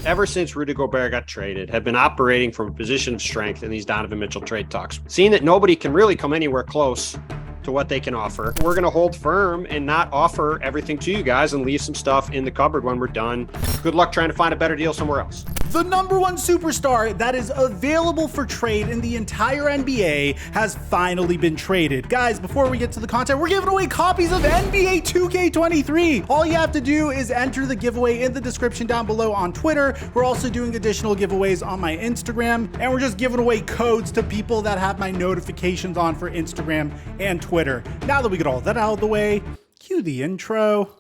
ever since Rudy Gobert got traded, have been operating from a position of strength in these Donovan Mitchell trade talks. Seeing that nobody can really come anywhere close to what they can offer, we're going to hold firm and not offer everything to you guys and leave some stuff in the cupboard when we're done. Good luck trying to find a better deal somewhere else. The number one superstar that is available for trade in the entire NBA has finally been traded. Guys, before we get to the content, we're giving away copies of NBA 2K23. All you have to do is enter the giveaway in the description down below on Twitter. We're also doing additional giveaways on my Instagram, and we're just giving away codes to people that have my notifications on for Instagram and Twitter. Now that we get all that out of the way, cue the intro.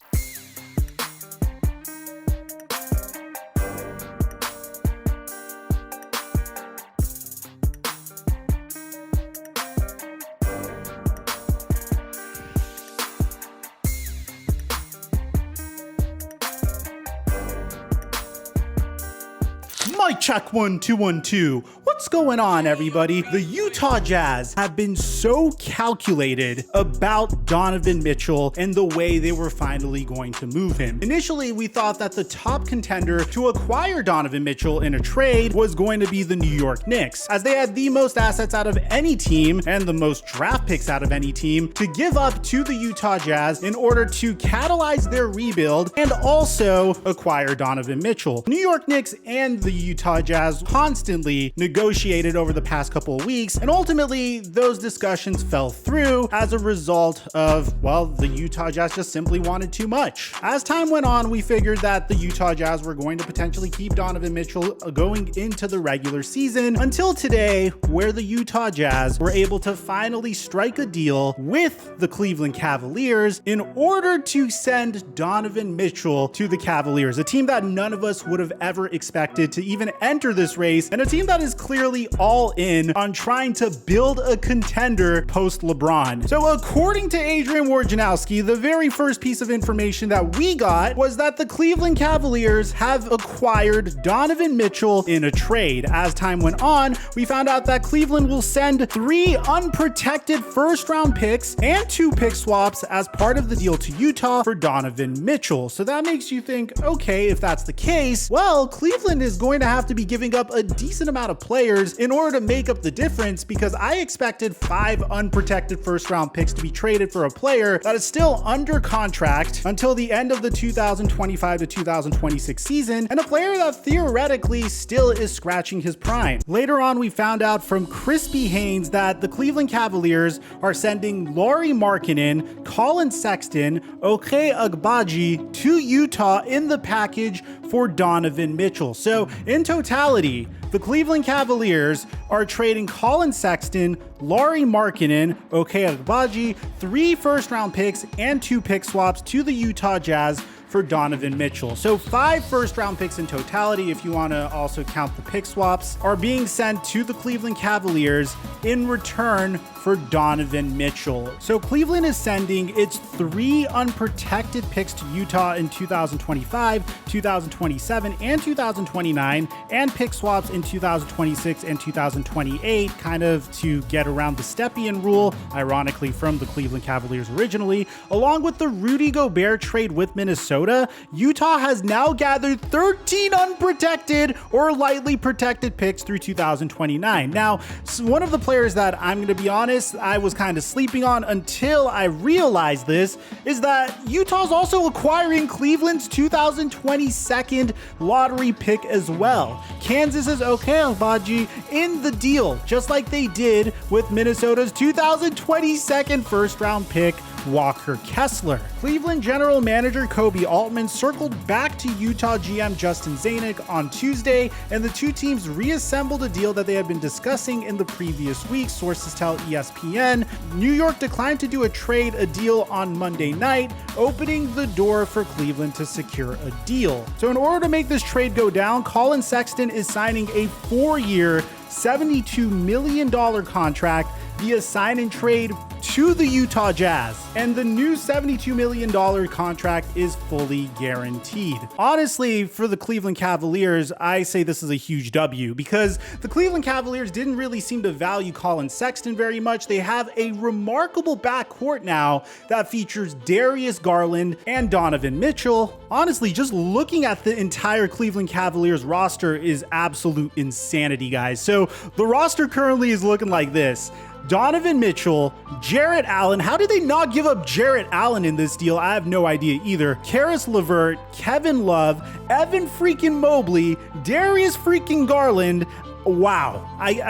Mic check 1 2 1 2. What's going on, everybody? The Utah Jazz have been so calculated about Donovan Mitchell and the way they were finally going to move him. Initially, we thought that the top contender to acquire Donovan Mitchell in a trade was going to be the New York Knicks, as they had the most assets out of any team and the most draft picks out of any team to give up to the Utah Jazz in order to catalyze their rebuild and also acquire Donovan Mitchell. New York Knicks and the Utah Jazz constantly negotiated over the past couple of weeks, and ultimately those discussions fell through as a result of, well, the Utah Jazz just simply wanted too much. As time went on, we figured that the Utah Jazz were going to potentially keep Donovan Mitchell going into the regular season until today, where the Utah Jazz were able to finally strike a deal with the Cleveland Cavaliers in order to send Donovan Mitchell to the Cavaliers, a team that none of us would have ever expected to even enter this race, and a team that is clearly all in on trying to build a contender post LeBron. So according to Adrian Wojnarowski, the very first piece of information that we got was that the Cleveland Cavaliers have acquired Donovan Mitchell in a trade. As time went on, we found out that Cleveland will send 3 unprotected first-round picks and 2 pick swaps as part of the deal to Utah for Donovan Mitchell. So that makes you think, okay, if that's the case, well, Cleveland is going to have to be giving up a decent amount of players in order to make up the difference, because I expected 5 unprotected first round picks to be traded for a player that is still under contract until the end of the 2025 to 2026 season, and a player that theoretically still is scratching his prime. Later on, we found out from Crispy Haynes that the Cleveland Cavaliers are sending Lauri Markkanen, Colin Sexton, Ochai Agbaji to Utah in the package for Donovan Mitchell. So in totality, the Cleveland Cavaliers are trading Colin Sexton, Lauri Markkanen, Ochai Agbaji, 3 first-round picks and 2 pick swaps to the Utah Jazz for Donovan Mitchell. So 5 first-round picks in totality, if you want to also count the pick swaps, are being sent to the Cleveland Cavaliers in return for Donovan Mitchell. So Cleveland is sending its 3 unprotected picks to Utah in 2025, 2027, and 2029, and pick swaps in 2026 and 2028, kind of to get around the Stepien rule, ironically from the Cleveland Cavaliers originally. Along with the Rudy Gobert trade with Minnesota, Utah has now gathered 13 unprotected or lightly protected picks through 2029. Now, one of the players that I'm going to be honest, I was kind of sleeping on until I realized this, is that Utah's also acquiring Cleveland's 2022 lottery pick as well. Kansas's Ochai Agbaji in the deal, just like they did with Minnesota's 2022 first round pick, Walker Kessler. Cleveland general manager Koby Altman circled back to Utah GM Justin Zanuck on Tuesday, and the two teams reassembled a deal that they had been discussing in the previous week, sources tell ESPN. New York declined to do a deal on Monday night, opening the door for Cleveland to secure a deal. So in order to make this trade go down, Colin Sexton is signing a 4-year, $72 million contract via sign and trade to the Utah Jazz, and the new $72 million contract is fully guaranteed. Honestly, for the Cleveland Cavaliers, I say this is a huge W because the Cleveland Cavaliers didn't really seem to value Colin Sexton very much. They have a remarkable backcourt now that features Darius Garland and Donovan Mitchell. Honestly, just looking at the entire Cleveland Cavaliers roster is absolute insanity, guys. So the roster currently is looking like this. Donovan Mitchell, Jarrett Allen. How did they not give up Jarrett Allen in this deal? I have no idea either. Caris LeVert, Kevin Love, Evan freaking Mobley, Darius freaking Garland. Wow. I'm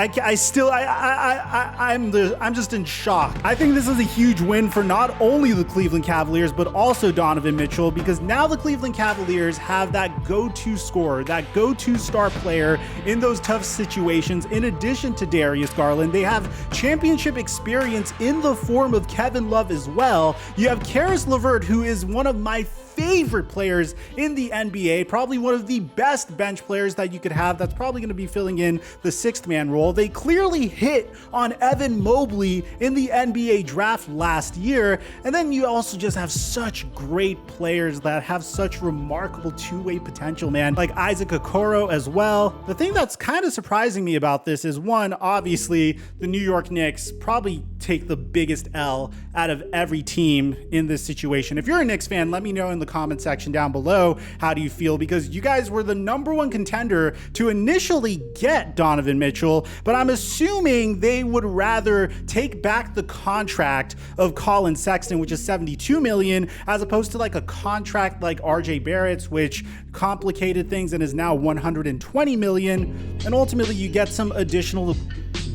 just in shock. I think this is a huge win for not only the Cleveland Cavaliers, but also Donovan Mitchell, because now the Cleveland Cavaliers have that go-to scorer, that go-to star player in those tough situations. In addition to Darius Garland, they have championship experience in the form of Kevin Love as well. You have Caris LeVert, who is one of my favorite players in the NBA, probably one of the best bench players that you could have, that's probably going to be filling in the sixth man role. They clearly hit on Evan Mobley in the NBA draft last year. And then you also just have such great players that have such remarkable two-way potential, man, like Isaac Okoro as well. The thing that's kind of surprising me about this is, one, obviously the New York Knicks probably take the biggest L out of every team in this situation. If you're a Knicks fan, let me know in the comment section down below, how do you feel? Because you guys were the #1 contender to initially get Donovan Mitchell, but I'm assuming they would rather take back the contract of Colin Sexton, which is $72 million, as opposed to like a contract like RJ Barrett's, which complicated things and is now $120 million. And ultimately you get some additional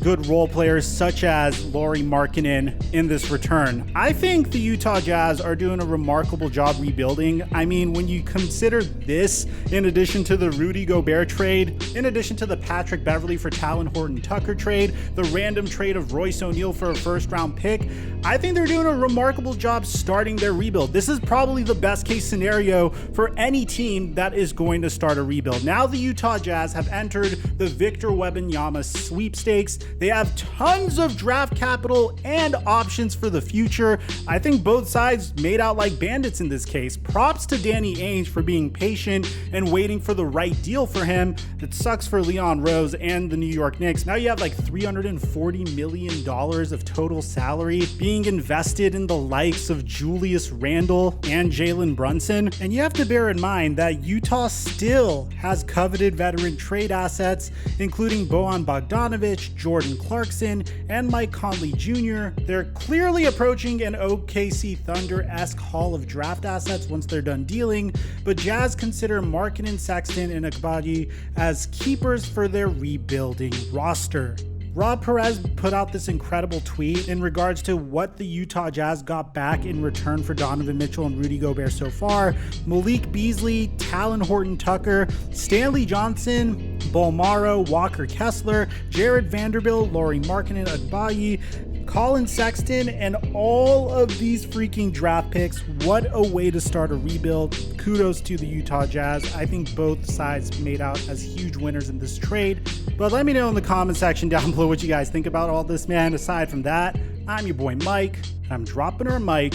good role players such as Lauri Markkanen in this return. I think the Utah Jazz are doing a remarkable job rebuilding. I mean, when you consider this, in addition to the Rudy Gobert trade, in addition to the Patrick Beverley for Talon Horton-Tucker trade, the random trade of Royce O'Neal for a first-round pick, I think they're doing a remarkable job starting their rebuild. This is probably the best case scenario for any team that is going to start a rebuild. Now the Utah Jazz have entered the Victor Wembanyama sweepstakes. They have tons of draft capital and options for the future. I think both sides made out like bandits in this case. Props to Danny Ainge for being patient and waiting for the right deal for him. It sucks for Leon Rose and the New York Knicks. Now you have like $340 million of total salary being invested in the likes of Julius Randle and Jalen Brunson. And you have to bear in mind that Utah still has coveted veteran trade assets, including Bojan Bogdanovic, Jordan Clarkson, and Mike Conley Jr. They're clearly approaching an OKC Thunder-esque haul of draft assets once they're done dealing, but Jazz consider Markkanen, Sexton, and Agbaji as keepers for their rebuilding roster. Rob Perez put out this incredible tweet in regards to what the Utah Jazz got back in return for Donovan Mitchell and Rudy Gobert so far. Malik Beasley, Talon Horton-Tucker, Stanley Johnson, Bolmaro, Walker Kessler, Jared Vanderbilt, Lauri Markkanen, Agbaji, Colin Sexton, and all of these freaking draft picks. What a way to start a rebuild. Kudos to the Utah Jazz. I think both sides made out as huge winners in this trade. But let me know in the comment section down below what you guys think about all this, man. Aside from that, I'm your boy Mike, and I'm dropping our mic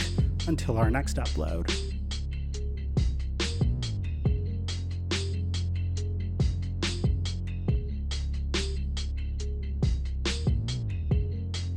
until our next upload.